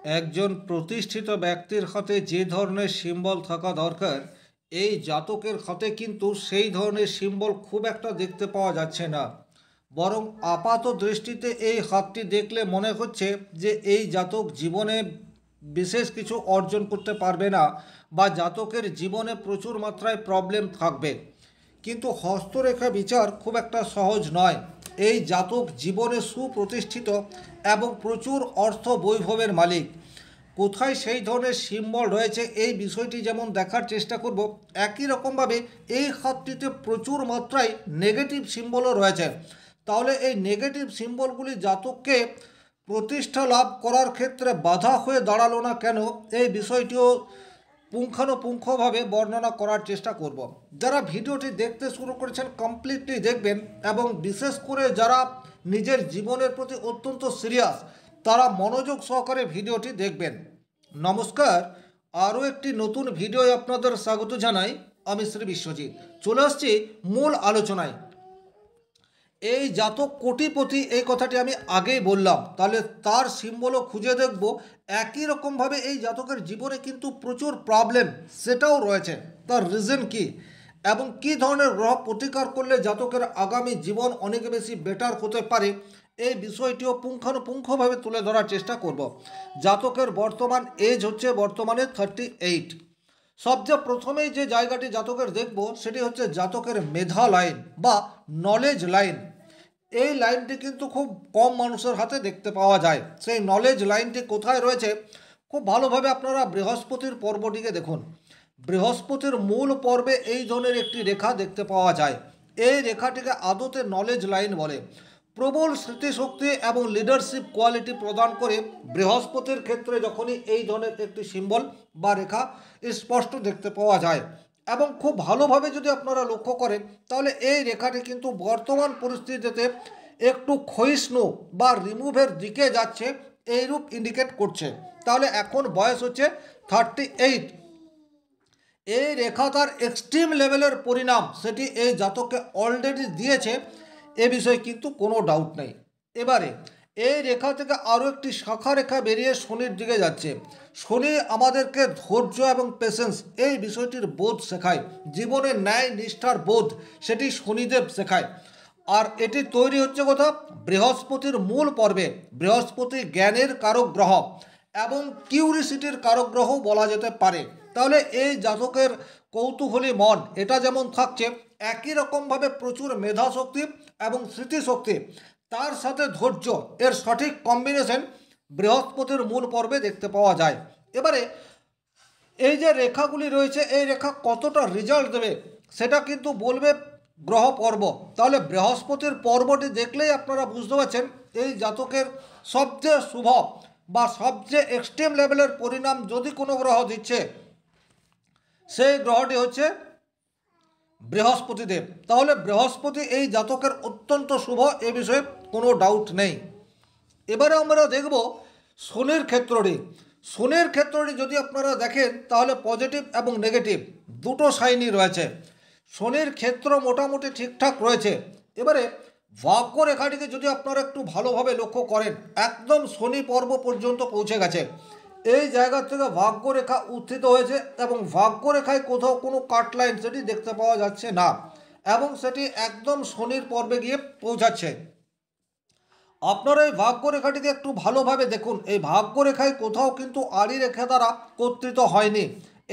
একজন প্রতিষ্ঠিত ব্যক্তির হাতে যে ধরনের সিম্বল থাকা দরকার, এই জাতকের হাতে কিন্তু সেই ধরনের সিম্বল খুব একটা দেখতে পাওয়া যাচ্ছে না। বরং আপাত দৃষ্টিতে এই হাতটি দেখলে মনে হচ্ছে যে এই জাতক জীবনে বিশেষ কিছু অর্জন করতে পারবে না, বা জাতকের জীবনে প্রচুর মাত্রায় প্রবলেম থাকবে। কিন্তু হস্তরেখা বিচার খুব একটা সহজ নয়। এই জাতক জীবনে সুপ্রতিষ্ঠিত এবং প্রচুর অর্থ বৈভবের মালিক। কোথায় সেই ধরনের সিম্বল রয়েছে এই বিষয়টি যেমন দেখার চেষ্টা করব, একই রকমভাবে এই হাতটিতে প্রচুর মাত্রায় নেগেটিভ সিম্বলও রয়েছে। তাহলে এই নেগেটিভ সিম্বলগুলি জাতককে প্রতিষ্ঠা লাভ করার ক্ষেত্রে বাধা হয়ে দাঁড়ালো না কেন, এই বিষয়টিও পুঙ্খানুপুঙ্খভাবে বর্ণনা করার চেষ্টা করব। যারা ভিডিওটি দেখতে শুরু করেছেন কমপ্লিটলি দেখবেন, এবং বিশেষ করে যারা নিজের জীবনের প্রতি অত্যন্ত সিরিয়াস তারা মনোযোগ সহকারে ভিডিওটি দেখবেন। নমস্কার, আরও একটি নতুন ভিডিও আপনাদের স্বাগত জানাই। আমি শ্রী বিশ্বজিৎ চলে আসছি মূল আলোচনায়। এই জাতক কোটিপতি, এই কথাটি আমি আগেই বললাম, তাহলে তার সিম্বলও খুঁজে দেখব। একই রকমভাবে এই জাতকের জীবনে কিন্তু প্রচুর প্রবলেম সেটাও রয়েছে। তার রিজন কি এবং কী ধরনের গ্রহ প্রতিকার করলে জাতকের আগামী জীবন অনেক বেশি বেটার হতে পারে, এই বিষয়টিও পুঙ্খানুপুঙ্খভাবে তুলে ধরার চেষ্টা করব। জাতকের বর্তমান এজ হচ্ছে বর্তমানে 38। সবচেয়ে প্রথমেই যে জায়গাটি জাতকের দেখব সেটি হচ্ছে জাতকের মেধা লাইন বা নলেজ লাইন। এই লাইনটি কিন্তু খুব কম মানুষের হাতে দেখতে পাওয়া যায়। সেই নলেজ লাইনটি কোথায় রয়েছে, খুব ভালোভাবে আপনারা বৃহস্পতির পর্বটিকে দেখুন। বৃহস্পতির মূল পর্বে এই ধরনের একটি রেখা দেখতে পাওয়া যায়। এই রেখাটিকে আদতে নলেজ লাইন বলে। প্রবল স্মৃতিশক্তি এবং লিডারশিপ কোয়ালিটি প্রদান করে বৃহস্পতির ক্ষেত্রে যখনই এই ধরনের একটি সিম্বল বা রেখা স্পষ্ট দেখতে পাওয়া যায়, এবং খুব ভালোভাবে যদি আপনারা লক্ষ্য করেন, তাহলে এই রেখাটি কিন্তু বর্তমান পরিস্থিতিতে একটু ক্ষয়িষ্ণু বা রিমুভের দিকে যাচ্ছে, এইরূপ ইন্ডিকেট করছে। তাহলে এখন বয়স হচ্ছে 38। এই রেখা তার এক্সট্রিম লেভেলের পরিণাম সেটি এই জাতককে অলরেডি দিয়েছে, এ বিষয়ে কিন্তু কোনো ডাউট নেই। এবারে এই রেখা থেকে আরও একটি শাখা রেখা বেরিয়ে শনির দিকে যাচ্ছে। শনি আমাদেরকে ধৈর্য এবং পেশেন্স এই বিষয়টির বোধ শেখায়, জীবনের ন্যায় নিষ্ঠার বোধ সেটি শনিদেব শেখায়। আর এটি তৈরি হচ্ছে কথা বৃহস্পতির মূল পর্বে। বৃহস্পতি জ্ঞানের কারক গ্রহ এবং কিউরিসিটির কারক গ্রহ বলা যেতে পারে। তাহলে এই জাতকের কৌতূহলী মন এটা যেমন থাকছে, একই রকমভাবে প্রচুর মেধাশক্তি এবং স্মৃতিশক্তি, তার সাথে ধৈর্য, এর সঠিক কম্বিনেশন বৃহস্পতির মূল পর্বে দেখতে পাওয়া যায়। এবারে এই যে রেখাগুলি রয়েছে, এই রেখা কতটা রেজাল্ট দেবে সেটা কিন্তু বলবে গ্রহ পর্ব। তাহলে বৃহস্পতির পর্বটি দেখলেই আপনারা বুঝতে পারছেন এই জাতকের সবচেয়ে শুভ বা সবচেয়ে এক্সট্রিম লেভেলের পরিণাম যদি কোনো গ্রহ দিচ্ছে, সেই গ্রহটি হচ্ছে বৃহস্পতিদেব। তাহলে বৃহস্পতি এই জাতকের অত্যন্ত শুভ, এ বিষয়ে কোনো ডাউট নেই। এবারে আমরা দেখব শনির ক্ষেত্রটি। শনির ক্ষেত্রটি যদি আপনারা দেখেন, তাহলে পজিটিভ এবং নেগেটিভ দুটো সাইনই রয়েছে। শনির ক্ষেত্র মোটামুটি ঠিকঠাক রয়েছে। এবারে ভাগ্য রেখাটিকে যদি আপনারা একটু ভালোভাবে লক্ষ্য করেন, একদম শনি পর্ব পর্যন্ত পৌঁছে গেছে। এই জায়গা থেকে ভাগ্য রেখা উত্থিত হয়েছে, এবং ভাগ্য রেখায় কোথাও কোনো কাট লাইন সেটি দেখতে পাওয়া যাচ্ছে না, এবং সেটি একদম শনির পর্বে গিয়ে পৌঁছাচ্ছে। আপনারা এই ভাগ্য রেখাটিকে একটু ভালোভাবে দেখুন। এই ভাগ্য রেখায় কোথাও কিন্তু আড়ি রেখা দ্বারা কর্তৃত হয়নি।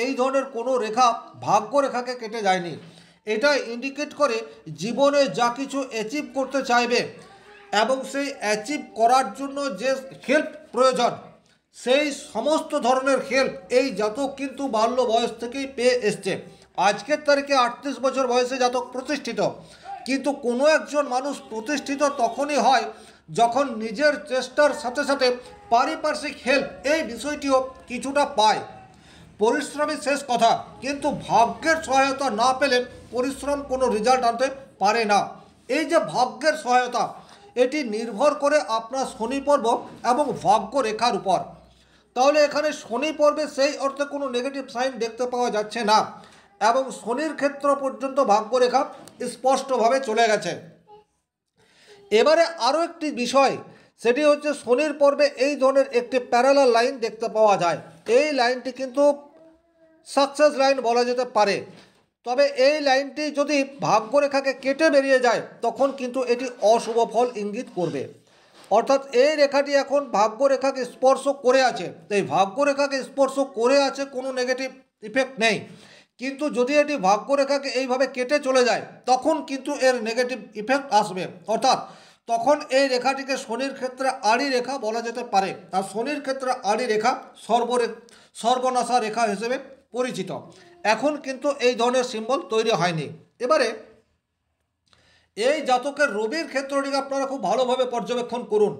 এই ধরনের কোনো রেখা ভাগ্য রেখাকে কেটে যায়নি। এটা ইন্ডিকেট করে জীবনে যা কিছু অ্যাচিভ করতে চাইবে এবং সেই অ্যাচিভ করার জন্য যে হেল্প প্রয়োজন, সেই সমস্ত ধরনের হেল্প এই জাতক কিন্তু বাল্য বয়স থেকেই পেয়ে এসছে। আজকের তারিখে 38 বছর বয়সে জাতক প্রতিষ্ঠিত। কিন্তু কোনো একজন মানুষ প্রতিষ্ঠিত তখনই হয় যখন নিজের চেষ্টার সাথে সাথে পারিপার্শ্বিক হেল্প এই বিষয়টিও কিছুটা পায়। পরিশ্রমই শেষ কথা, কিন্তু ভাগ্যের সহায়তা না পেলে পরিশ্রম কোনো রেজাল্ট আনতে পারে না। এই যে ভাগ্যের সহায়তা, এটি নির্ভর করে আপনার শনি পর্ব এবং ভাগ্য রেখার উপর। তাহলে এখানে শনি পর্বে সেই অর্থে কোনো নেগেটিভ সাইন দেখতে পাওয়া যাচ্ছে না, এবং শনির ক্ষেত্র পর্যন্ত ভাগ্যরেখা স্পষ্টভাবে চলে গেছে। এবারে আরও একটি বিষয়, সেটি হচ্ছে শনির পর্বে এই ধরনের একটি প্যারালাল লাইন দেখতে পাওয়া যায়। এই লাইনটি কিন্তু সাকসেস লাইন বলা যেতে পারে। তবে এই লাইনটি যদি ভাগ্যরেখাকে কেটে বেরিয়ে যায় তখন কিন্তু এটি অশুভ ফল ইঙ্গিত করবে। অর্থাৎ এই রেখাটি এখন ভাগ্যরেখাকে স্পর্শ করে আছে, এই ভাগ্যরেখাকে স্পর্শ করে আছে, কোনো নেগেটিভ ইফেক্ট নেই। কিন্তু যদি এটি ভাগ্যরেখাকে এইভাবে কেটে চলে যায় তখন কিন্তু এর নেগেটিভ ইফেক্ট আসবে। অর্থাৎ তখন এই রেখাটিকে শনির ক্ষেত্রে আড়ি রেখা বলা যেতে পারে। আর শনির ক্ষেত্রে আড়ি রেখা সর্বনাশা রেখা হিসেবে পরিচিত। এখন কিন্তু এই ধরনের সিম্বল তৈরি হয়নি। এবারে এই জাতকের রবির ক্ষেত্রটিকে আপনারা খুব ভালোভাবে পর্যবেক্ষণ করুন।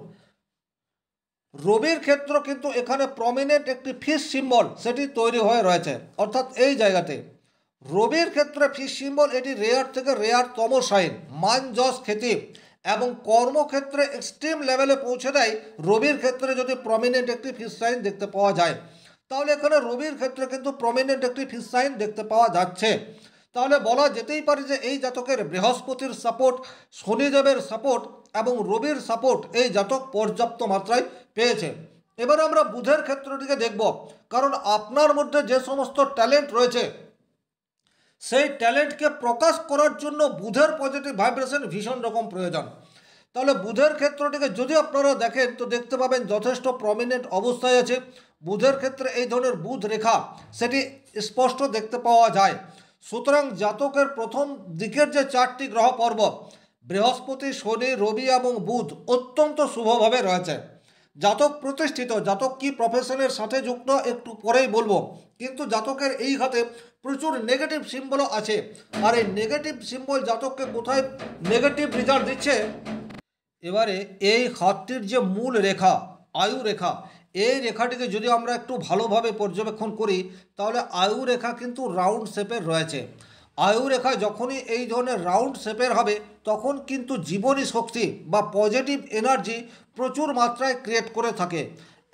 রবির ক্ষেত্র কিন্তু এখানে প্রমিনেন্ট একটি ফিশ সিম্বল সেটি তৈরি হয়ে রয়েছে। অর্থাৎ এই জায়গাতে রবির ক্ষেত্রে ফিশ সিম্বল এটি রেয়ার থেকে রেয়ারতম সাইন, মান যশ খ্যাতি এবং কর্মক্ষেত্রে এক্সট্রিম লেভেলে পৌঁছে দেয়। রবির ক্ষেত্রে যদি প্রমিনেন্ট একটি ফিশ সাইন দেখতে পাওয়া যায় তাহলে এখানে রবির ক্ষেত্রে কিন্তু প্রমিনেন্ট একটি ফিশ সাইন দেখতে পাওয়া যাচ্ছে। তাহলে বলা যেতেই পারে যে এই জাতকের বৃহস্পতির সাপোর্ট, শনিদেবের সাপোর্ট এবং রবির সাপোর্ট এই জাতক পর্যাপ্ত মাত্রায় পেয়েছে। এবার আমরা বুধের ক্ষেত্রটিকে দেখব, কারণ আপনার মধ্যে যে সমস্ত ট্যালেন্ট রয়েছে সেই ট্যালেন্টকে প্রকাশ করার জন্য বুধের পজিটিভ ভাইব্রেশন ভীষণ রকম প্রয়োজন। তাহলে বুধের ক্ষেত্রটিকে যদি আপনারা দেখেন তো দেখতে পাবেন যথেষ্ট প্রমিনেন্ট অবস্থায় আছে। বুধের ক্ষেত্রে এই ধরনের বুধ রেখা সেটি স্পষ্ট দেখতে পাওয়া যায়। সুতরাং জাতকের প্রথম দিকের যে চারটি গ্রহ পর্ব বৃহস্পতি, শনি, রবি এবং বুধ অত্যন্ত শুভভাবে রয়েছে। জাতক প্রতিষ্ঠিত, জাতক কি প্রফেশনের সাথে যুক্ত একটু পরেই বলবো, কিন্তু জাতকের এই হাতে প্রচুর নেগেটিভ সিম্বলও আছে। আর এই নেগেটিভ সিম্বল জাতককে কোথায় নেগেটিভ রেজাল্ট দিচ্ছে। এবারে এই হাতটির যে মূল রেখা আয়ু রেখা, এই রেখাটিকে যদি আমরা একটু ভালোভাবে পর্যবেক্ষণ করি তাহলে আয়ু রেখা কিন্তু রাউন্ড শেপের রয়েছে। আয়ু রেখা যখনই এই ধরনের রাউন্ড শেপের হবে তখন কিন্তু জীবনী শক্তি বা পজিটিভ এনার্জি প্রচুর মাত্রায় ক্রিয়েট করে থাকে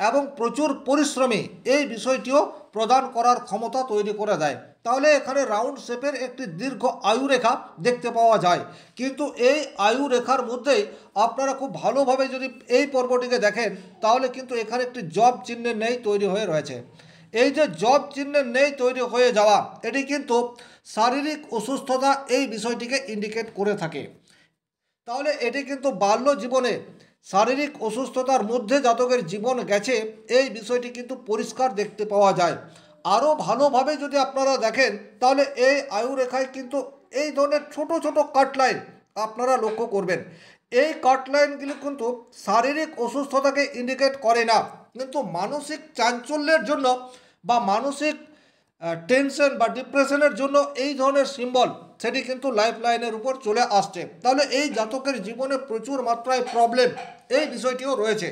এবং প্রচুর পরিশ্রমী এই বিষয়টিও প্রদান করার ক্ষমতা তৈরি করে দেয়। তাহলে এখানে রাউন্ড শেপের একটি দীর্ঘ আয়ু রেখা দেখতে পাওয়া যায়। কিন্তু এই আয়ু রেখার মধ্যেই আপনারা খুব ভালোভাবে যদি এই পর্বটিকে দেখেন তাহলে কিন্তু এখানে একটি জব চিহ্নের নেই তৈরি হয়ে রয়েছে। এই যে জব চিহ্নের নেই তৈরি হয়ে যাওয়া এটি কিন্তু শারীরিক অসুস্থতা এই বিষয়টিকে ইন্ডিকেট করে থাকে। তাহলে এটি কিন্তু বাল্য জীবনে শারীরিক অসুস্থতার মধ্যে জাতকের জীবন গেছে এই বিষয়টি কিন্তু পরিষ্কার দেখতে পাওয়া যায়। আরও ভালোভাবে যদি আপনারা দেখেন তাহলে এই আয়ু রেখায় কিন্তু এই ধরনের ছোট ছোট কাটলাইন আপনারা লক্ষ্য করবেন। এই কাটলাইনগুলি কিন্তু শারীরিক অসুস্থতাকে ইন্ডিকেট করে না, কিন্তু মানসিক চাঞ্চল্যের জন্য বা মানসিক টেনশন বা ডিপ্রেশনের জন্য এই ধরনের সিম্বল সেটি কিন্তু লাইফ লাইনের উপর চলে আসছে। তাহলে এই জাতকের জীবনে প্রচুর মাত্রায় প্রবলেম এই বিষয়টিও রয়েছে।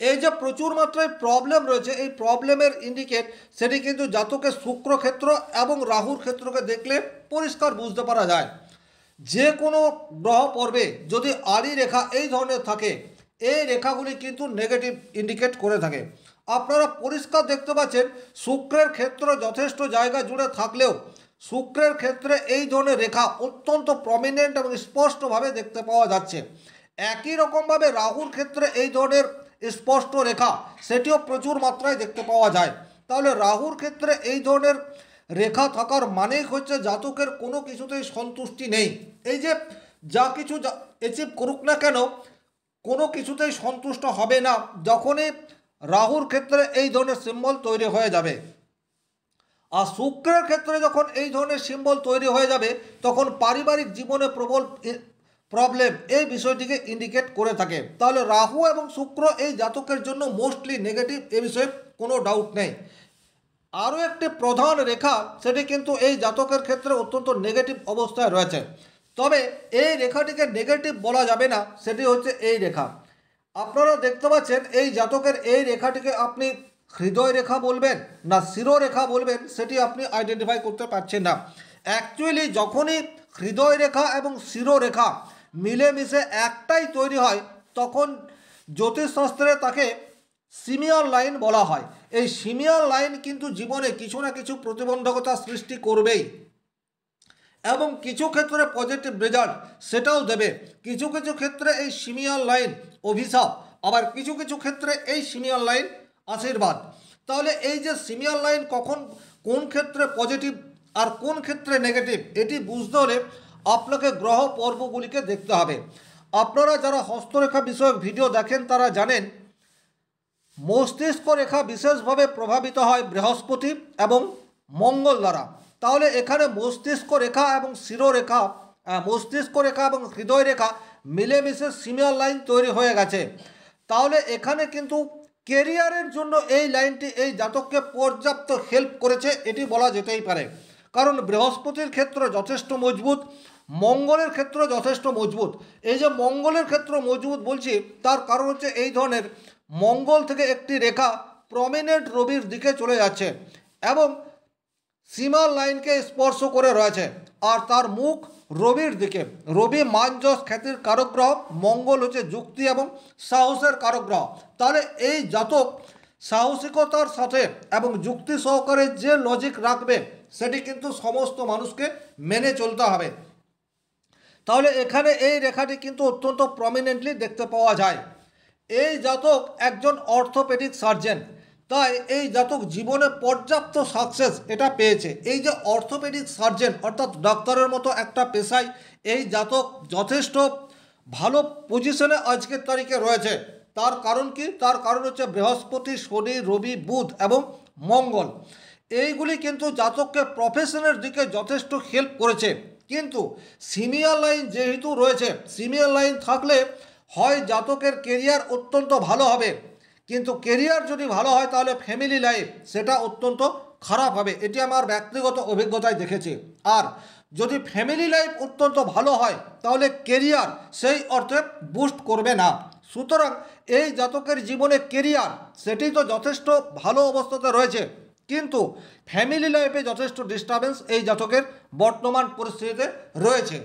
এই যে প্রচুর মাত্রায় প্রবলেম রয়েছে এই প্রবলেমের ইন্ডিকেট সেটি কিন্তু জাতকের শুক্র ক্ষেত্র এবং রাহুর ক্ষেত্রকে দেখলে পরিষ্কার বুঝতে পারা যায়। যে কোনো গ্রহ পর্বে যদি আড়ি রেখা এই ধরনের থাকে এই রেখাগুলি কিন্তু নেগেটিভ ইন্ডিকেট করে থাকে। আপনারা পরিষ্কার দেখতে পাচ্ছেন শুক্রের ক্ষেত্র যথেষ্ট জায়গা জুড়ে থাকলেও শুক্রের ক্ষেত্রে এই ধরনের রেখা অত্যন্ত প্রমিনেন্ট এবং স্পষ্টভাবে দেখতে পাওয়া যাচ্ছে। একই রকমভাবে রাহুর ক্ষেত্রে এই ধরনের স্পষ্ট রেখা সেটিও প্রচুর মাত্রায় দেখতে পাওয়া যায়। তাহলে রাহুর ক্ষেত্রে এই ধরনের রেখা থাকার মানেই হচ্ছে জাতকের কোনো কিছুতেই সন্তুষ্টি নেই। এই যে যা কিছু অ্যাচিভ করুক না কেন কোনো কিছুতেই সন্তুষ্ট হবে না যখনই রাহুর ক্ষেত্রে এই ধরনের সিম্বল তৈরি হয়ে যাবে। আর শুক্রের ক্ষেত্রে যখন এই ধরনের সিম্বল তৈরি হয়ে যাবে তখন পারিবারিক জীবনে প্রবল প্রবলেম এই বিষয়টিকে ইন্ডিকেট করে থাকে। তাহলে রাহু এবং শুক্র এই জাতকের জন্য মোস্টলি নেগেটিভ, এ বিষয়ে কোনো ডাউট নেই। আরও একটি প্রধান রেখা সেটি কিন্তু এই জাতকের ক্ষেত্রে অত্যন্ত নেগেটিভ অবস্থায় রয়েছে। তবে এই রেখাটিকে নেগেটিভ বলা যাবে না, সেটি হচ্ছে এই রেখা। আপনারা দেখতে পাচ্ছেন এই জাতকের এই রেখাটিকে আপনি হৃদয় রেখা বলবেন না শিরোরেখা বলবেন সেটি আপনি আইডেন্টিফাই করতে পারছেন না। অ্যাকচুয়ালি যখনই হৃদয় রেখা এবং শিরোরেখা মিলেমিশে একটাই তৈরি হয় তখন জ্যোতিষশাস্ত্রে তাকে সিমিয়াল লাইন বলা হয়। এই সিমিয়াল লাইন কিন্তু জীবনে কিছু না কিছু প্রতিবন্ধকতা সৃষ্টি করবেই এবং কিছু ক্ষেত্রে পজিটিভ রেজাল্ট সেটাও দেবে। কিছু কিছু ক্ষেত্রে এই সিমিয়াল লাইন অভিশাপ, আবার কিছু কিছু ক্ষেত্রে এই সিমিয়ার লাইন আশীর্বাদ। তাহলে এই যে সিমিয়ার লাইন কখন কোন ক্ষেত্রে পজিটিভ আর কোন ক্ষেত্রে নেগেটিভ, এটি বুঝতে হলে আপনাকে গ্রহ পর্বগুলিকে দেখতে হবে। আপনারা যারা হস্তরেখা বিষয়ক ভিডিও দেখেন তারা জানেন মস্তিষ্ক রেখা বিশেষভাবে প্রভাবিত হয় বৃহস্পতি এবং মঙ্গল দ্বারা। তাহলে এখানে মস্তিষ্ক রেখা এবং শিরোরেখা, মস্তিষ্ক রেখা এবং হৃদয় রেখা মিলেমিশে সিমিয়ার লাইন তৈরি হয়ে গেছে। তাহলে এখানে কিন্তু কেরিয়ারের জন্য এই লাইনটি এই জাতককে পর্যাপ্ত হেল্প করেছে এটি বলা যেতেই পারে। কারণ বৃহস্পতির ক্ষেত্র যথেষ্ট মজবুত, মঙ্গলের ক্ষেত্র যথেষ্ট মজবুত। এই যে মঙ্গলের ক্ষেত্র মজবুত বলছি তার কারণ হচ্ছে এই ধরনের মঙ্গল থেকে একটি রেখা প্রমিনেন্ট রবির দিকে চলে যাচ্ছে এবং সীমার লাইনকে স্পর্শ করে রয়েছে, আর তার মুখ রবির দিকে। রবি মান যশ খ্যাতির কারক গ্রহ, মঙ্গল হচ্ছে যুক্তি এবং সাহসের কারক গ্রহ। তাহলে এই জাতক সাহসিকতার সাথে এবং যুক্তি সহকারে যে লজিক রাখবে সেটি কিন্তু সমস্ত মানুষকে মেনে চলতে হবে। তাহলে এখানে এই রেখাটি কিন্তু অত্যন্ত প্রমিনেন্টলি দেখতে পাওয়া যায়। এই জাতক একজন অর্থোপেডিক সার্জন, তাই এই জাতক জীবনে পর্যাপ্ত সাকসেস এটা পেয়েছে। এই যে অর্থোপেডিক সার্জন অর্থাৎ ডাক্তারের মতো একটা পেশায় এই জাতক যথেষ্ট ভালো পজিশনে আজকের তারিখে রয়েছে। তার কারণ কি? তার কারণ হচ্ছে বৃহস্পতি, শনি, রবি, বুধ এবং মঙ্গল। এইগুলি কিন্তু জাতককে প্রফেশনের দিকে যথেষ্ট হেল্প করেছে। কিন্তু সিমিয়ার লাইন যেহেতু রয়েছে, সিমিয়ার লাইন থাকলে হয় জাতকের কেরিয়ার অত্যন্ত ভালো হবে, কিন্তু কেরিয়ার যদি ভালো হয় তাহলে ফ্যামিলি লাইফ সেটা অত্যন্ত খারাপ হবে, এটি আমার ব্যক্তিগত অভিজ্ঞতায় দেখেছি। আর যদি ফ্যামিলি লাইফ অত্যন্ত ভালো হয় তাহলে কেরিয়ার সেই অর্থে বুস্ট করবে না। সুতরাং এই জাতকের জীবনে কেরিয়ার সেটি তো যথেষ্ট ভালো অবস্থাতে রয়েছে, কিন্তু ফ্যামিলি লাইফে যথেষ্ট ডিস্টারবেন্স এই জাতকের বর্তমান পরিস্থিতিতে রয়েছে।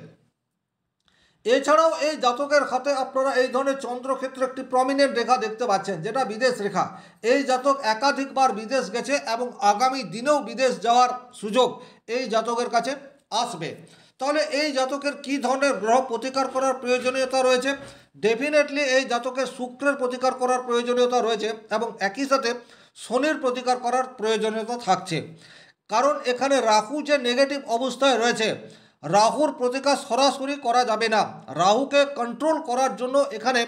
এছাড়াও এই জাতকের হাতে আপনারা এই ধরনের চন্দ্রক্ষেত্র একটি প্রমিনেন্ট রেখা দেখতে পাচ্ছেন, যেটা বিদেশ রেখা। এই জাতক একাধিকবার বিদেশ গেছে এবং আগামী দিনেও বিদেশ যাওয়ার সুযোগ এই জাতকের কাছে আসবে। তাহলে এই জাতকের কী ধরনের গ্রহ প্রতিকার করার প্রয়োজনীয়তা রয়েছে? ডেফিনেটলি এই জাতকের শুক্রের প্রতিকার করার প্রয়োজনীয়তা রয়েছে এবং একই সাথে শনির প্রতিকার করার প্রয়োজনীয়তা থাকছে। কারণ এখানে রাহু যে নেগেটিভ অবস্থায় রয়েছে, রাহুর প্রতিকার সরাসরি করা যাবে না। রাহুকে কন্ট্রোল করার জন্য এখানে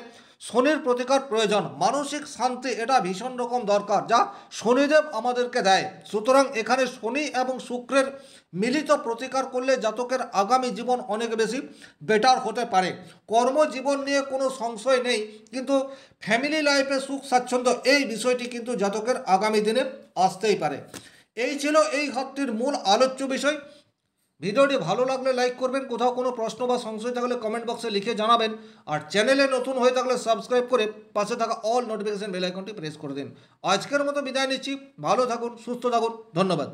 শনির প্রতিকার প্রয়োজন। মানসিক শান্তি এটা ভীষণ রকম দরকার, যা শনিদেব আমাদেরকে দেয়। সুতরাং এখানে শনি এবং শুক্রের মিলিত প্রতিকার করলে জাতকের আগামী জীবন অনেক বেশি বেটার হতে পারে। কর্মজীবন নিয়ে কোনো সংশয় নেই, কিন্তু ফ্যামিলি লাইফে সুখ স্বাচ্ছন্দ্য এই বিষয়টি কিন্তু জাতকের আগামী দিনে আসতেই পারে। এই ছিল এই ঘরটির মূল আলোচ্য বিষয়। ভিডিওটি ভালো লাগলে লাইক করবেন, কোথাও কোনো প্রশ্ন বা সংশয় থাকলে কমেন্ট বক্সে লিখে জানাবেন, আর চ্যানেলে নতুন হয়ে থাকলে সাবস্ক্রাইব করে পাশে থাকা অল নোটিফিকেশন বেল আইকনটি প্রেস করে দিন। আজকের মতো বিদায় নিচ্ছি, ভালো থাকুন, সুস্থ থাকুন, ধন্যবাদ।